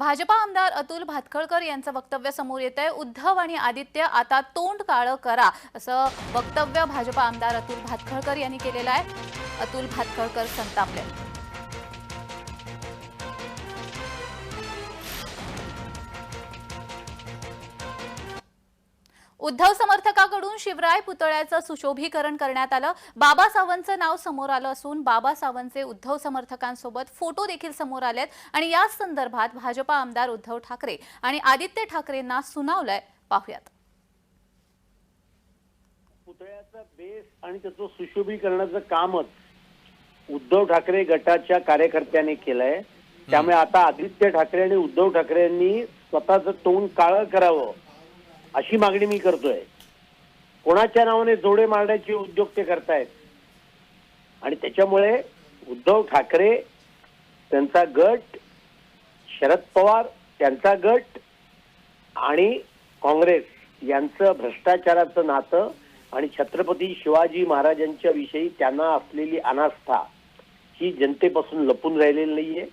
भाजपा आमदार अतुल भातखळकर यांचं वक्तव्य समोर येत आहे। उद्धव आणि आदित्य आता तोंड काळं करा असं वक्तव्य भाजपा आमदार अतुल भातखळकर यांनी केलेलं आहे। अतुल भातखळकर संतापले। उद्धव समर्थकांकडून शिवराय पुतळ्याचं सुशोभीकरण करण्यात आलं। बाबा सावंतचं नाव समोर आलं असून बाबा सावंतचे उद्धव समर्थकांसोबत फोटो देखील समोर आलेत आणि या संदर्भात भाजपा आमदार उद्धव ठाकरे आणि आदित्य ठाकरेंना सुनावलंय। पाहूयात। पुतळ्याचा बेस आणि त्याचं सुशोभीकरणाचं कामच उद्धव ठाकरे गटाच्या कार्यकर्त्यांनी केलंय। त्यामुळे आता आदित्य ठाकरे आणि उद्धव ठाकरे यांनी स्वतःचं तोंड काळं करावं अशी मागणी मी करतोय। कोणाच्या नावाने जोडे मारण्याचे उद्योग ते करतायत आणि त्याच्यामुळे उद्धव ठाकरे त्यांचा गट, शरद पवार त्यांचा गट आणि काँग्रेस यांचं भ्रष्टाचाराचं नातं आणि छत्रपती शिवाजी महाराजांच्या विषयी त्यांना असलेली अनास्था ही जनतेपासून लपून राहिलेली नाहीये।